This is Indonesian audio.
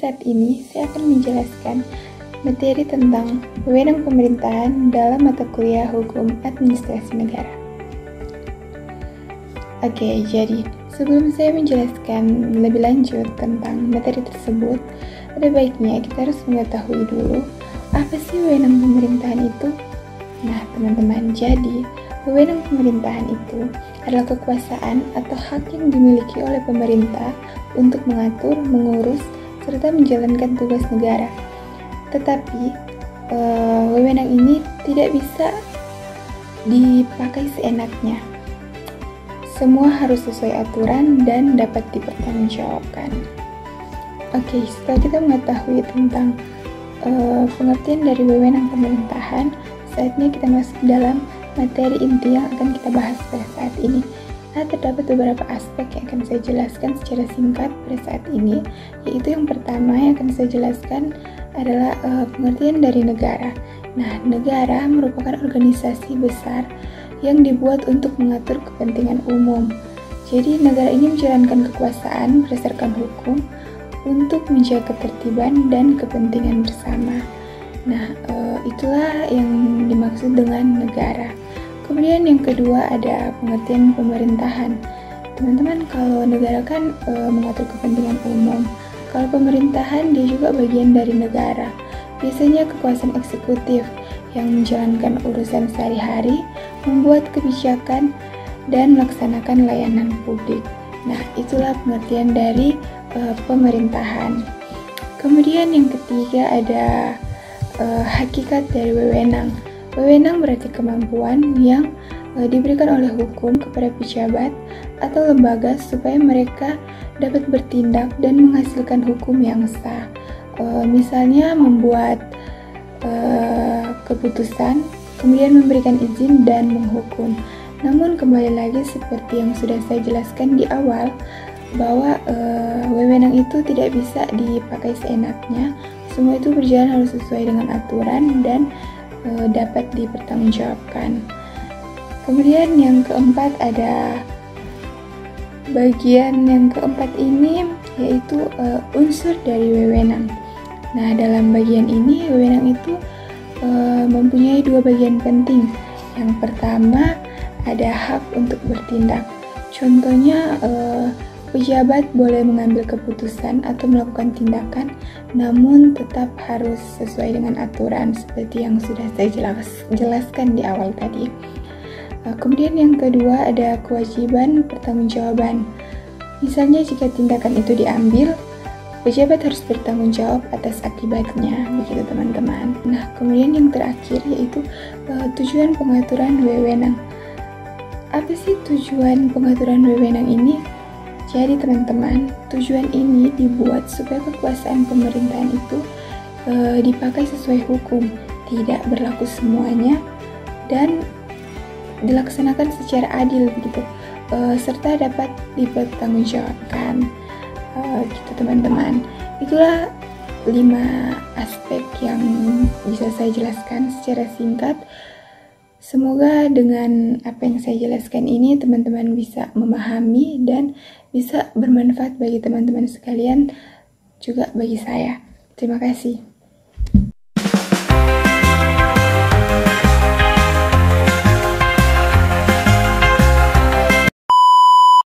saat ini saya akan menjelaskan materi tentang wewenang pemerintahan dalam mata kuliah Hukum Administrasi Negara. Oke, jadi sebelum saya menjelaskan lebih lanjut tentang materi tersebut, ada baiknya kita harus mengetahui dulu apa sih wewenang pemerintahan itu. Nah, teman-teman, jadi wewenang pemerintahan itu adalah kekuasaan atau hak yang dimiliki oleh pemerintah untuk mengatur, mengurus, serta menjalankan tugas negara. Tetapi, wewenang ini tidak bisa dipakai seenaknya. Semua harus sesuai aturan dan dapat dipertanggungjawabkan. Oke, setelah kita mengetahui tentang pengertian dari wewenang pemerintahan, saatnya kita masuk dalam materi inti yang akan kita bahas pada saat ini. Nah, terdapat beberapa aspek yang akan saya jelaskan secara singkat pada saat ini, yaitu yang pertama yang akan saya jelaskan adalah pengertian dari negara. Nah, negara merupakan organisasi besar yang dibuat untuk mengatur kepentingan umum. Jadi, negara ini menjalankan kekuasaan berdasarkan hukum untuk menjaga ketertiban dan kepentingan bersama. Nah, itulah yang dimaksud dengan negara. Kemudian yang kedua ada pengertian pemerintahan. Teman-teman, kalau negara kan mengatur kepentingan umum. Kalau pemerintahan dia juga bagian dari negara. Biasanya kekuasaan eksekutif yang menjalankan urusan sehari-hari, membuat kebijakan, dan melaksanakan layanan publik. Nah, itulah pengertian dari pemerintahan. Kemudian yang ketiga ada hakikat dari wewenang. Wewenang berarti kemampuan yang diberikan oleh hukum kepada pejabat atau lembaga supaya mereka dapat bertindak dan menghasilkan hukum yang sah. Misalnya membuat keputusan, kemudian memberikan izin dan menghukum. Namun kembali lagi seperti yang sudah saya jelaskan di awal, bahwa wewenang itu tidak bisa dipakai seenaknya. Semua itu berjalan harus sesuai dengan aturan dan dapat dipertanggungjawabkan. Kemudian yang keempat ada bagian yang keempat ini, yaitu unsur dari wewenang. Nah, dalam bagian ini wewenang itu mempunyai dua bagian penting. Yang pertama ada hak untuk bertindak. Contohnya pejabat boleh mengambil keputusan atau melakukan tindakan, namun tetap harus sesuai dengan aturan seperti yang sudah saya jelaskan di awal tadi. Kemudian yang kedua ada kewajiban pertanggungjawaban. Misalnya jika tindakan itu diambil, pejabat harus bertanggung jawab atas akibatnya, begitu teman-teman. Nah, kemudian yang terakhir yaitu tujuan pengaturan wewenang. Apa sih tujuan pengaturan wewenang ini? Jadi teman-teman, tujuan ini dibuat supaya kekuasaan pemerintahan itu dipakai sesuai hukum, tidak berlaku semuanya, dan dilaksanakan secara adil begitu, serta dapat dipertanggungjawabkan. Gitu teman-teman. Itulah 5 aspek yang bisa saya jelaskan secara singkat. Semoga dengan apa yang saya jelaskan ini teman-teman bisa memahami dan bisa bermanfaat bagi teman-teman sekalian, juga bagi saya. Terima kasih.